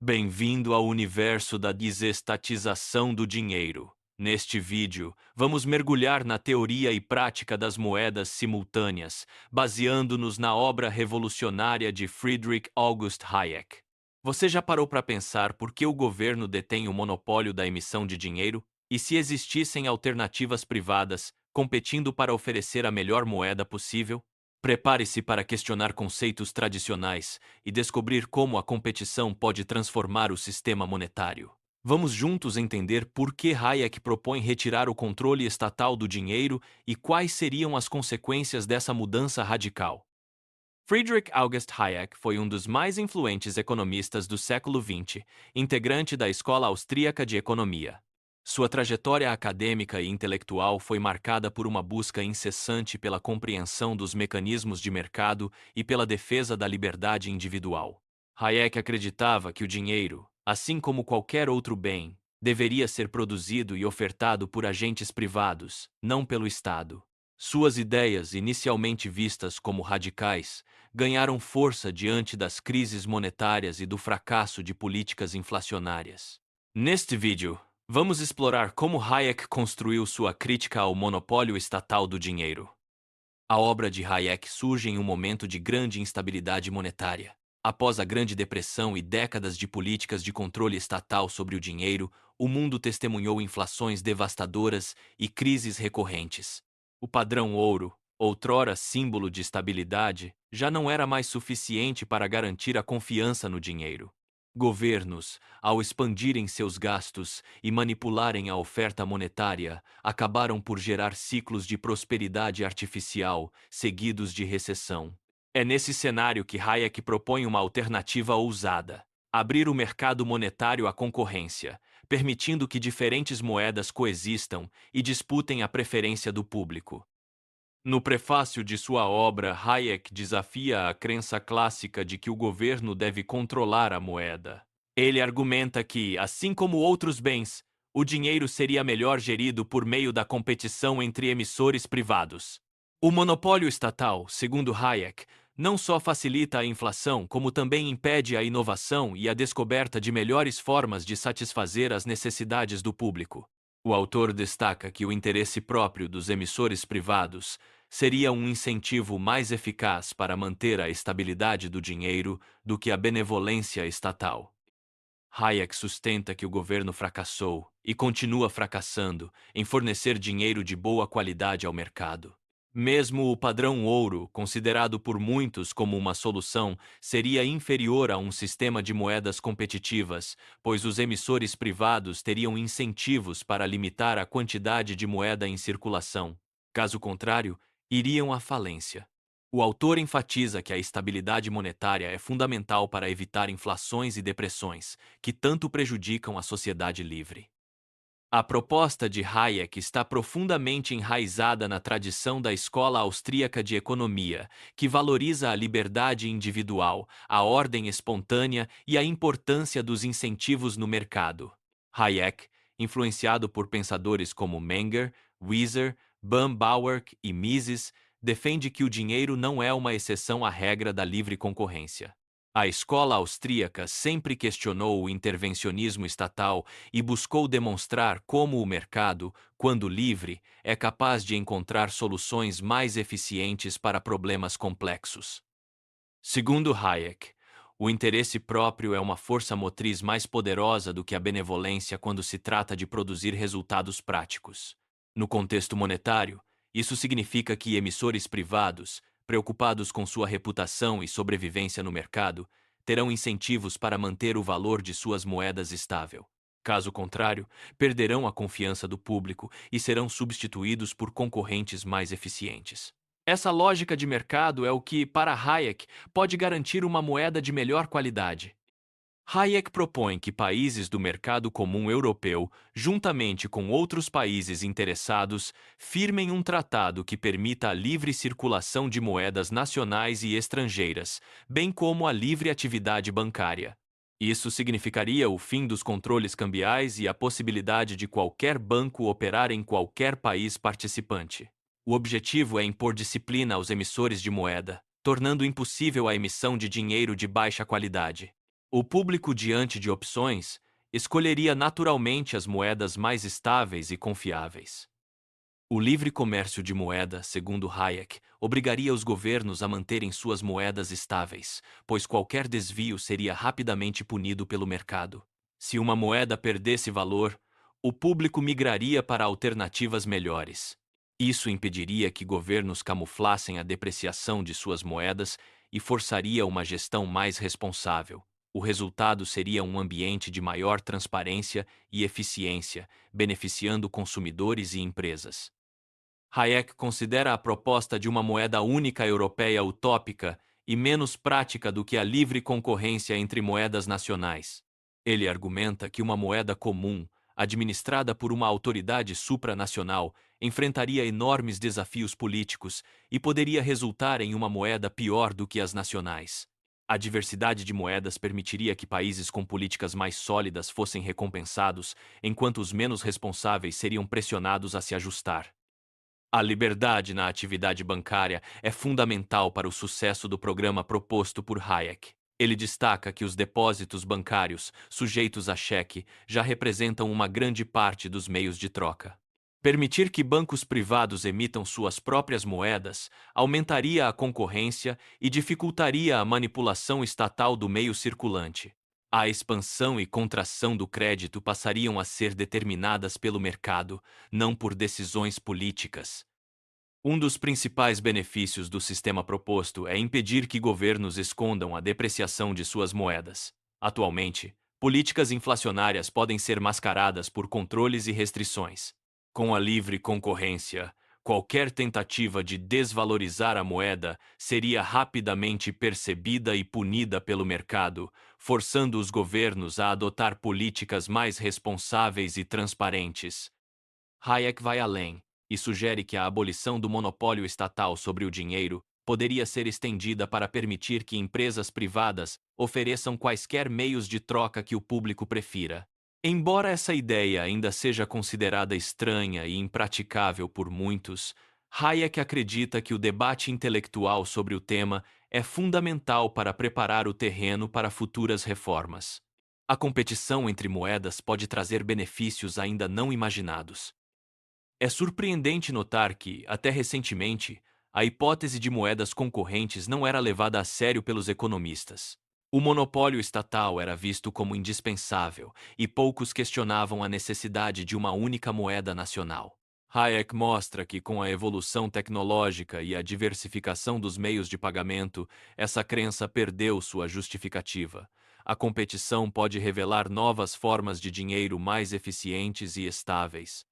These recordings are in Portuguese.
Bem-vindo ao universo da desestatização do dinheiro. Neste vídeo, vamos mergulhar na teoria e prática das moedas simultâneas, baseando-nos na obra revolucionária de Friedrich August Hayek. Você já parou para pensar por que o governo detém o monopólio da emissão de dinheiro? E se existissem alternativas privadas competindo para oferecer a melhor moeda possível? Prepare-se para questionar conceitos tradicionais e descobrir como a competição pode transformar o sistema monetário. Vamos juntos entender por que Hayek propõe retirar o controle estatal do dinheiro e quais seriam as consequências dessa mudança radical. Friedrich August Hayek foi um dos mais influentes economistas do século XX, integrante da Escola Austríaca de Economia. Sua trajetória acadêmica e intelectual foi marcada por uma busca incessante pela compreensão dos mecanismos de mercado e pela defesa da liberdade individual. Hayek acreditava que o dinheiro, assim como qualquer outro bem, deveria ser produzido e ofertado por agentes privados, não pelo Estado. Suas ideias, inicialmente vistas como radicais, ganharam força diante das crises monetárias e do fracasso de políticas inflacionárias. Neste vídeo, vamos explorar como Hayek construiu sua crítica ao monopólio estatal do dinheiro. A obra de Hayek surge em um momento de grande instabilidade monetária. Após a Grande Depressão e décadas de políticas de controle estatal sobre o dinheiro, o mundo testemunhou inflações devastadoras e crises recorrentes. O padrão ouro, outrora símbolo de estabilidade, já não era mais suficiente para garantir a confiança no dinheiro. Governos, ao expandirem seus gastos e manipularem a oferta monetária, acabaram por gerar ciclos de prosperidade artificial, seguidos de recessão. É nesse cenário que Hayek propõe uma alternativa ousada: abrir o mercado monetário à concorrência, permitindo que diferentes moedas coexistam e disputem a preferência do público. No prefácio de sua obra, Hayek desafia a crença clássica de que o governo deve controlar a moeda. Ele argumenta que, assim como outros bens, o dinheiro seria melhor gerido por meio da competição entre emissores privados. O monopólio estatal, segundo Hayek, não só facilita a inflação, como também impede a inovação e a descoberta de melhores formas de satisfazer as necessidades do público. O autor destaca que o interesse próprio dos emissores privados seria um incentivo mais eficaz para manter a estabilidade do dinheiro do que a benevolência estatal. Hayek sustenta que o governo fracassou e continua fracassando em fornecer dinheiro de boa qualidade ao mercado. Mesmo o padrão ouro, considerado por muitos como uma solução, seria inferior a um sistema de moedas competitivas, pois os emissores privados teriam incentivos para limitar a quantidade de moeda em circulação. Caso contrário, iriam à falência. O autor enfatiza que a estabilidade monetária é fundamental para evitar inflações e depressões, que tanto prejudicam a sociedade livre. A proposta de Hayek está profundamente enraizada na tradição da escola austríaca de economia, que valoriza a liberdade individual, a ordem espontânea e a importância dos incentivos no mercado. Hayek, influenciado por pensadores como Menger, Wieser, Baumbauer e Mises, defende que o dinheiro não é uma exceção à regra da livre concorrência. A escola austríaca sempre questionou o intervencionismo estatal e buscou demonstrar como o mercado, quando livre, é capaz de encontrar soluções mais eficientes para problemas complexos. Segundo Hayek, o interesse próprio é uma força motriz mais poderosa do que a benevolência quando se trata de produzir resultados práticos. No contexto monetário, isso significa que emissores privados, preocupados com sua reputação e sobrevivência no mercado, terão incentivos para manter o valor de suas moedas estável. Caso contrário, perderão a confiança do público e serão substituídos por concorrentes mais eficientes. Essa lógica de mercado é o que, para Hayek, pode garantir uma moeda de melhor qualidade. Hayek propõe que países do mercado comum europeu, juntamente com outros países interessados, firmem um tratado que permita a livre circulação de moedas nacionais e estrangeiras, bem como a livre atividade bancária. Isso significaria o fim dos controles cambiais e a possibilidade de qualquer banco operar em qualquer país participante. O objetivo é impor disciplina aos emissores de moeda, tornando impossível a emissão de dinheiro de baixa qualidade. O público, diante de opções, escolheria naturalmente as moedas mais estáveis e confiáveis. O livre comércio de moeda, segundo Hayek, obrigaria os governos a manterem suas moedas estáveis, pois qualquer desvio seria rapidamente punido pelo mercado. Se uma moeda perdesse valor, o público migraria para alternativas melhores. Isso impediria que governos camuflassem a depreciação de suas moedas e forçaria uma gestão mais responsável. O resultado seria um ambiente de maior transparência e eficiência, beneficiando consumidores e empresas. Hayek considera a proposta de uma moeda única europeia utópica e menos prática do que a livre concorrência entre moedas nacionais. Ele argumenta que uma moeda comum, administrada por uma autoridade supranacional, enfrentaria enormes desafios políticos e poderia resultar em uma moeda pior do que as nacionais. A diversidade de moedas permitiria que países com políticas mais sólidas fossem recompensados, enquanto os menos responsáveis seriam pressionados a se ajustar. A liberdade na atividade bancária é fundamental para o sucesso do programa proposto por Hayek. Ele destaca que os depósitos bancários, sujeitos a cheque, já representam uma grande parte dos meios de troca. Permitir que bancos privados emitam suas próprias moedas aumentaria a concorrência e dificultaria a manipulação estatal do meio circulante. A expansão e contração do crédito passariam a ser determinadas pelo mercado, não por decisões políticas. Um dos principais benefícios do sistema proposto é impedir que governos escondam a depreciação de suas moedas. Atualmente, políticas inflacionárias podem ser mascaradas por controles e restrições. Com a livre concorrência, qualquer tentativa de desvalorizar a moeda seria rapidamente percebida e punida pelo mercado, forçando os governos a adotar políticas mais responsáveis e transparentes. Hayek vai além e sugere que a abolição do monopólio estatal sobre o dinheiro poderia ser estendida para permitir que empresas privadas ofereçam quaisquer meios de troca que o público prefira. Embora essa ideia ainda seja considerada estranha e impraticável por muitos, Hayek acredita que o debate intelectual sobre o tema é fundamental para preparar o terreno para futuras reformas. A competição entre moedas pode trazer benefícios ainda não imaginados. É surpreendente notar que, até recentemente, a hipótese de moedas concorrentes não era levada a sério pelos economistas. O monopólio estatal era visto como indispensável e poucos questionavam a necessidade de uma única moeda nacional. Hayek mostra que, com a evolução tecnológica e a diversificação dos meios de pagamento, essa crença perdeu sua justificativa. A competição pode revelar novas formas de dinheiro mais eficientes e estáveis.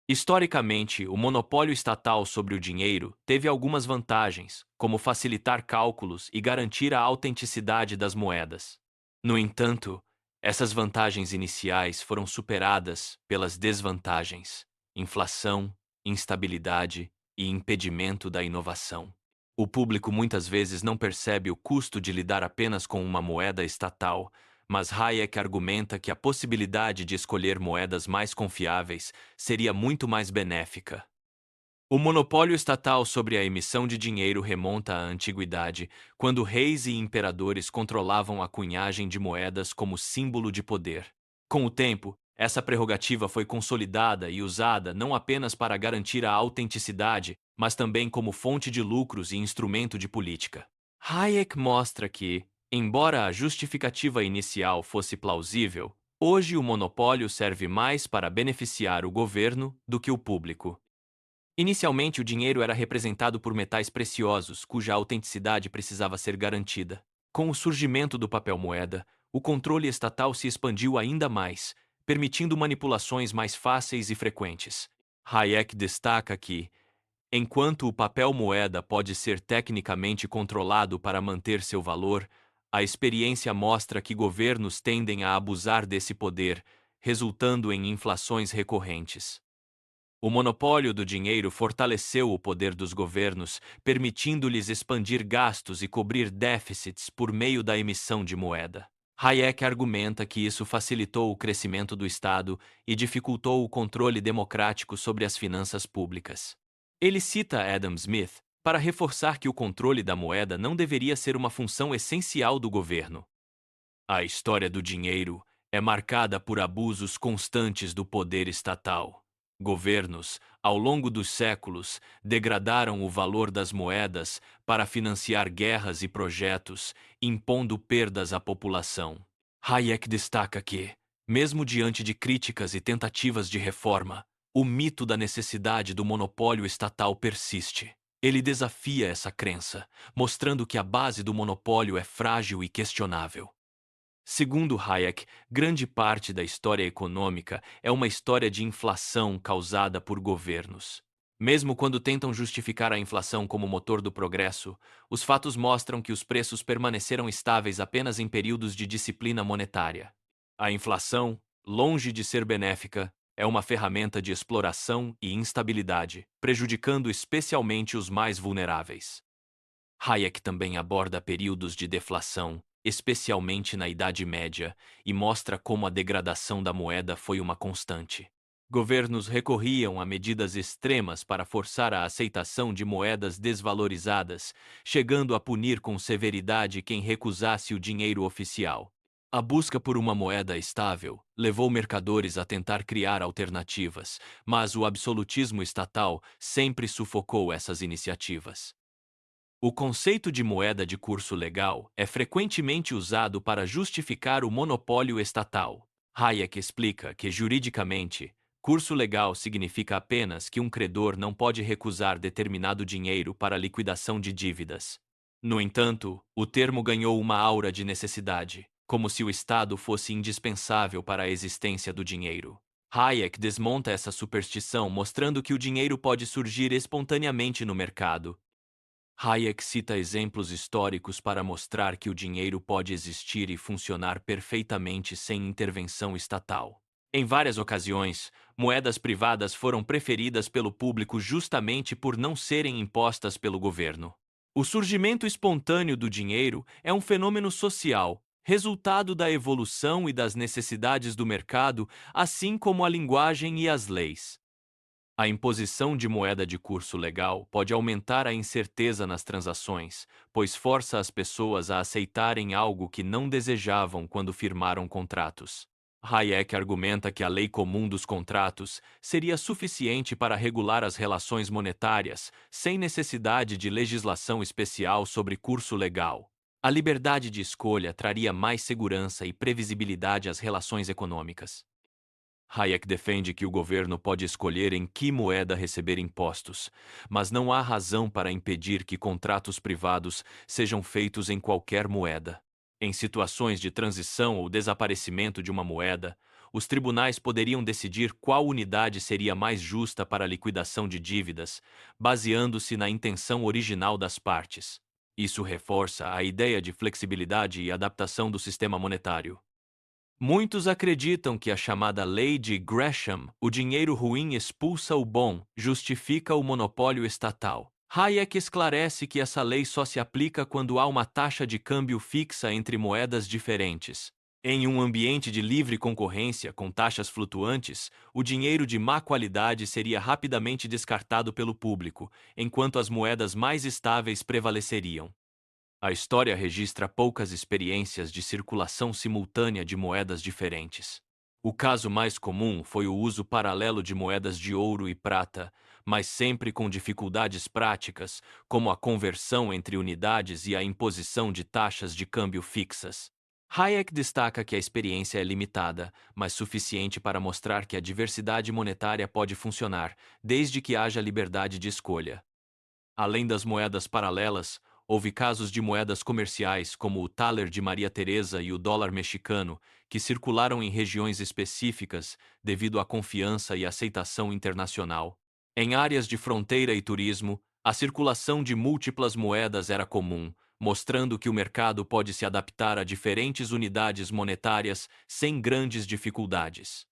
Historicamente, o monopólio estatal sobre o dinheiro teve algumas vantagens, como facilitar cálculos e garantir a autenticidade das moedas. No entanto, essas vantagens iniciais foram superadas pelas desvantagens: inflação, instabilidade e impedimento da inovação. O público muitas vezes não percebe o custo de lidar apenas com uma moeda estatal, mas Hayek argumenta que a possibilidade de escolher moedas mais confiáveis seria muito mais benéfica. O monopólio estatal sobre a emissão de dinheiro remonta à antiguidade, quando reis e imperadores controlavam a cunhagem de moedas como símbolo de poder. Com o tempo, essa prerrogativa foi consolidada e usada não apenas para garantir a autenticidade, mas também como fonte de lucros e instrumento de política. Hayek mostra que, embora a justificativa inicial fosse plausível, hoje o monopólio serve mais para beneficiar o governo do que o público. Inicialmente, o dinheiro era representado por metais preciosos, cuja autenticidade precisava ser garantida. Com o surgimento do papel-moeda, o controle estatal se expandiu ainda mais, permitindo manipulações mais fáceis e frequentes. Hayek destaca que, enquanto o papel-moeda pode ser tecnicamente controlado para manter seu valor, a experiência mostra que governos tendem a abusar desse poder, resultando em inflações recorrentes. O monopólio do dinheiro fortaleceu o poder dos governos, permitindo-lhes expandir gastos e cobrir déficits por meio da emissão de moeda. Hayek argumenta que isso facilitou o crescimento do Estado e dificultou o controle democrático sobre as finanças públicas. Ele cita Adam Smith para reforçar que o controle da moeda não deveria ser uma função essencial do governo. A história do dinheiro é marcada por abusos constantes do poder estatal. Governos, ao longo dos séculos, degradaram o valor das moedas para financiar guerras e projetos, impondo perdas à população. Hayek destaca que, mesmo diante de críticas e tentativas de reforma, o mito da necessidade do monopólio estatal persiste. Ele desafia essa crença, mostrando que a base do monopólio é frágil e questionável. Segundo Hayek, grande parte da história econômica é uma história de inflação causada por governos. Mesmo quando tentam justificar a inflação como motor do progresso, os fatos mostram que os preços permaneceram estáveis apenas em períodos de disciplina monetária. A inflação, longe de ser benéfica, é uma ferramenta de exploração e instabilidade, prejudicando especialmente os mais vulneráveis. Hayek também aborda períodos de deflação, especialmente na Idade Média, e mostra como a degradação da moeda foi uma constante. Governos recorriam a medidas extremas para forçar a aceitação de moedas desvalorizadas, chegando a punir com severidade quem recusasse o dinheiro oficial. A busca por uma moeda estável levou mercadores a tentar criar alternativas, mas o absolutismo estatal sempre sufocou essas iniciativas. O conceito de moeda de curso legal é frequentemente usado para justificar o monopólio estatal. Hayek explica que, juridicamente, curso legal significa apenas que um credor não pode recusar determinado dinheiro para liquidação de dívidas. No entanto, o termo ganhou uma aura de necessidade, como se o Estado fosse indispensável para a existência do dinheiro. Hayek desmonta essa superstição, mostrando que o dinheiro pode surgir espontaneamente no mercado. Hayek cita exemplos históricos para mostrar que o dinheiro pode existir e funcionar perfeitamente sem intervenção estatal. Em várias ocasiões, moedas privadas foram preferidas pelo público justamente por não serem impostas pelo governo. O surgimento espontâneo do dinheiro é um fenômeno social, resultado da evolução e das necessidades do mercado, assim como a linguagem e as leis. A imposição de moeda de curso legal pode aumentar a incerteza nas transações, pois força as pessoas a aceitarem algo que não desejavam quando firmaram contratos. Hayek argumenta que a lei comum dos contratos seria suficiente para regular as relações monetárias, sem necessidade de legislação especial sobre curso legal. A liberdade de escolha traria mais segurança e previsibilidade às relações econômicas. Hayek defende que o governo pode escolher em que moeda receber impostos, mas não há razão para impedir que contratos privados sejam feitos em qualquer moeda. Em situações de transição ou desaparecimento de uma moeda, os tribunais poderiam decidir qual unidade seria mais justa para a liquidação de dívidas, baseando-se na intenção original das partes. Isso reforça a ideia de flexibilidade e adaptação do sistema monetário. Muitos acreditam que a chamada Lei de Gresham, o dinheiro ruim expulsa o bom, justifica o monopólio estatal. Hayek esclarece que essa lei só se aplica quando há uma taxa de câmbio fixa entre moedas diferentes. Em um ambiente de livre concorrência com taxas flutuantes, o dinheiro de má qualidade seria rapidamente descartado pelo público, enquanto as moedas mais estáveis prevaleceriam. A história registra poucas experiências de circulação simultânea de moedas diferentes. O caso mais comum foi o uso paralelo de moedas de ouro e prata, mas sempre com dificuldades práticas, como a conversão entre unidades e a imposição de taxas de câmbio fixas. Hayek destaca que a experiência é limitada, mas suficiente para mostrar que a diversidade monetária pode funcionar, desde que haja liberdade de escolha. Além das moedas paralelas, houve casos de moedas comerciais, como o thaler de Maria Teresa e o dólar mexicano, que circularam em regiões específicas devido à confiança e aceitação internacional. Em áreas de fronteira e turismo, a circulação de múltiplas moedas era comum, mostrando que o mercado pode se adaptar a diferentes unidades monetárias sem grandes dificuldades.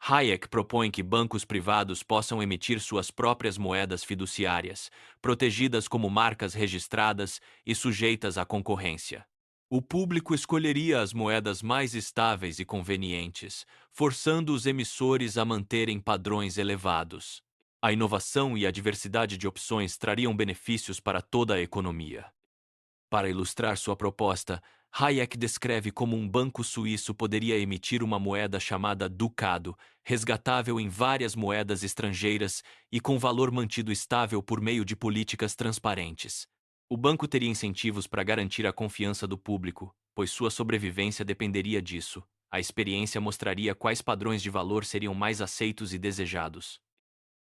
Hayek propõe que bancos privados possam emitir suas próprias moedas fiduciárias, protegidas como marcas registradas e sujeitas à concorrência. O público escolheria as moedas mais estáveis e convenientes, forçando os emissores a manterem padrões elevados. A inovação e a diversidade de opções trariam benefícios para toda a economia. Para ilustrar sua proposta, Hayek descreve como um banco suíço poderia emitir uma moeda chamada ducado, resgatável em várias moedas estrangeiras e com valor mantido estável por meio de políticas transparentes. O banco teria incentivos para garantir a confiança do público, pois sua sobrevivência dependeria disso. A experiência mostraria quais padrões de valor seriam mais aceitos e desejados.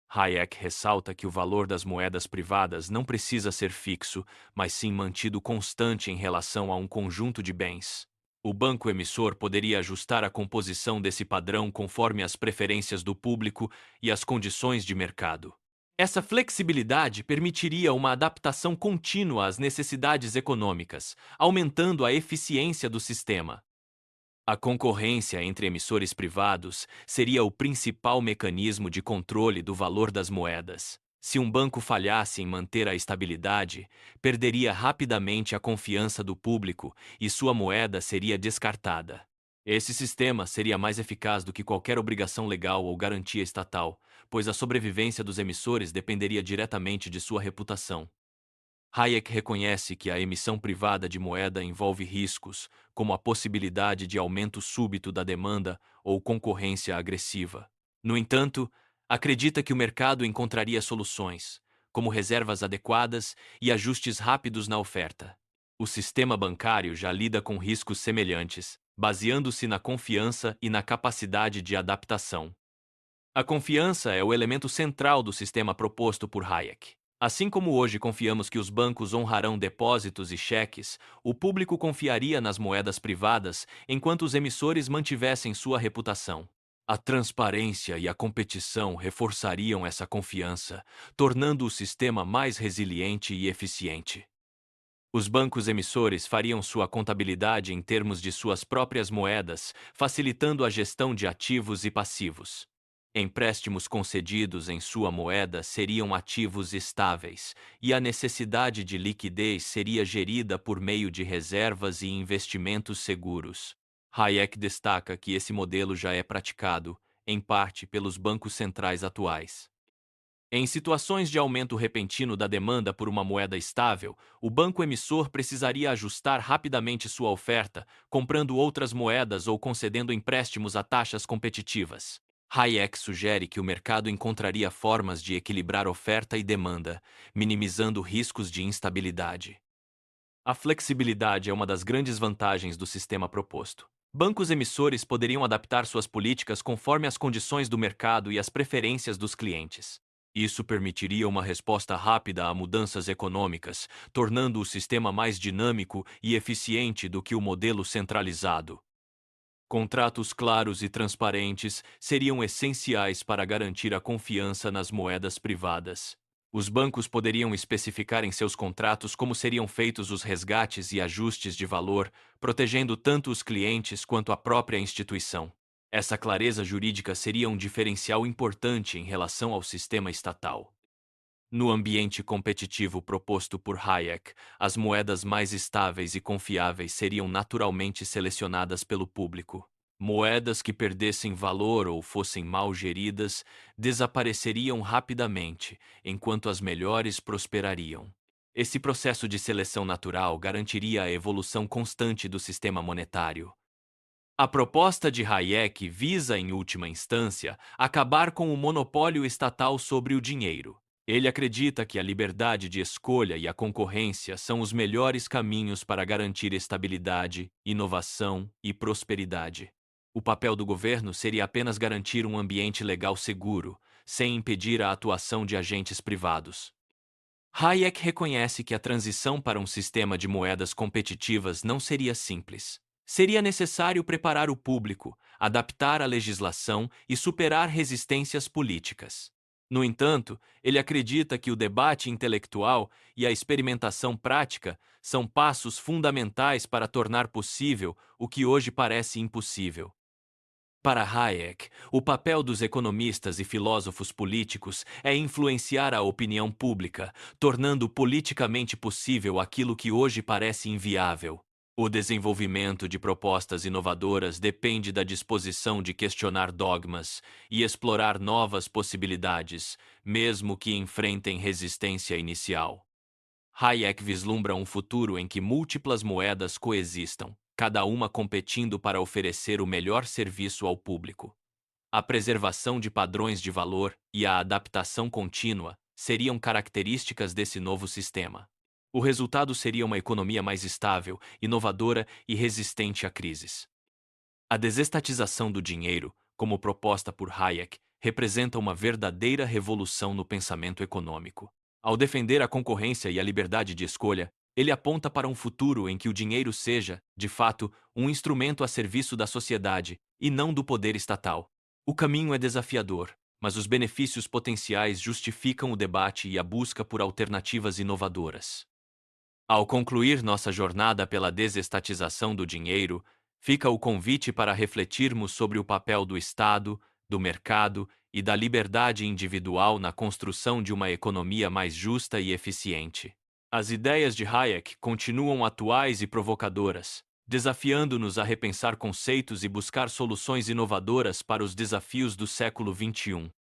Hayek ressalta que o valor das moedas privadas não precisa ser fixo, mas sim mantido constante em relação a um conjunto de bens. O banco emissor poderia ajustar a composição desse padrão conforme as preferências do público e as condições de mercado. Essa flexibilidade permitiria uma adaptação contínua às necessidades econômicas, aumentando a eficiência do sistema. A concorrência entre emissores privados seria o principal mecanismo de controle do valor das moedas. Se um banco falhasse em manter a estabilidade, perderia rapidamente a confiança do público e sua moeda seria descartada. Esse sistema seria mais eficaz do que qualquer obrigação legal ou garantia estatal, pois a sobrevivência dos emissores dependeria diretamente de sua reputação. Hayek reconhece que a emissão privada de moeda envolve riscos, como a possibilidade de aumento súbito da demanda ou concorrência agressiva. No entanto, acredita que o mercado encontraria soluções, como reservas adequadas e ajustes rápidos na oferta. O sistema bancário já lida com riscos semelhantes, baseando-se na confiança e na capacidade de adaptação. A confiança é o elemento central do sistema proposto por Hayek. Assim como hoje confiamos que os bancos honrarão depósitos e cheques, o público confiaria nas moedas privadas enquanto os emissores mantivessem sua reputação. A transparência e a competição reforçariam essa confiança, tornando o sistema mais resiliente e eficiente. Os bancos emissores fariam sua contabilidade em termos de suas próprias moedas, facilitando a gestão de ativos e passivos. Empréstimos concedidos em sua moeda seriam ativos estáveis, e a necessidade de liquidez seria gerida por meio de reservas e investimentos seguros. Hayek destaca que esse modelo já é praticado, em parte pelos bancos centrais atuais. Em situações de aumento repentino da demanda por uma moeda estável, o banco emissor precisaria ajustar rapidamente sua oferta, comprando outras moedas ou concedendo empréstimos a taxas competitivas. Hayek sugere que o mercado encontraria formas de equilibrar oferta e demanda, minimizando riscos de instabilidade. A flexibilidade é uma das grandes vantagens do sistema proposto. Bancos emissores poderiam adaptar suas políticas conforme as condições do mercado e as preferências dos clientes. Isso permitiria uma resposta rápida a mudanças econômicas, tornando o sistema mais dinâmico e eficiente do que o modelo centralizado. Contratos claros e transparentes seriam essenciais para garantir a confiança nas moedas privadas. Os bancos poderiam especificar em seus contratos como seriam feitos os resgates e ajustes de valor, protegendo tanto os clientes quanto a própria instituição. Essa clareza jurídica seria um diferencial importante em relação ao sistema estatal. No ambiente competitivo proposto por Hayek, as moedas mais estáveis e confiáveis seriam naturalmente selecionadas pelo público. Moedas que perdessem valor ou fossem mal geridas desapareceriam rapidamente, enquanto as melhores prosperariam. Esse processo de seleção natural garantiria a evolução constante do sistema monetário. A proposta de Hayek visa, em última instância, acabar com o monopólio estatal sobre o dinheiro. Ele acredita que a liberdade de escolha e a concorrência são os melhores caminhos para garantir estabilidade, inovação e prosperidade. O papel do governo seria apenas garantir um ambiente legal seguro, sem impedir a atuação de agentes privados. Hayek reconhece que a transição para um sistema de moedas competitivas não seria simples. Seria necessário preparar o público, adaptar a legislação e superar resistências políticas. No entanto, ele acredita que o debate intelectual e a experimentação prática são passos fundamentais para tornar possível o que hoje parece impossível. Para Hayek, o papel dos economistas e filósofos políticos é influenciar a opinião pública, tornando politicamente possível aquilo que hoje parece inviável. O desenvolvimento de propostas inovadoras depende da disposição de questionar dogmas e explorar novas possibilidades, mesmo que enfrentem resistência inicial. Hayek vislumbra um futuro em que múltiplas moedas coexistam, cada uma competindo para oferecer o melhor serviço ao público. A preservação de padrões de valor e a adaptação contínua seriam características desse novo sistema. O resultado seria uma economia mais estável, inovadora e resistente a crises. A desestatização do dinheiro, como proposta por Hayek, representa uma verdadeira revolução no pensamento econômico. Ao defender a concorrência e a liberdade de escolha, ele aponta para um futuro em que o dinheiro seja, de fato, um instrumento a serviço da sociedade e não do poder estatal. O caminho é desafiador, mas os benefícios potenciais justificam o debate e a busca por alternativas inovadoras. Ao concluir nossa jornada pela desestatização do dinheiro, fica o convite para refletirmos sobre o papel do Estado, do mercado e da liberdade individual na construção de uma economia mais justa e eficiente. As ideias de Hayek continuam atuais e provocadoras, desafiando-nos a repensar conceitos e buscar soluções inovadoras para os desafios do século XXI.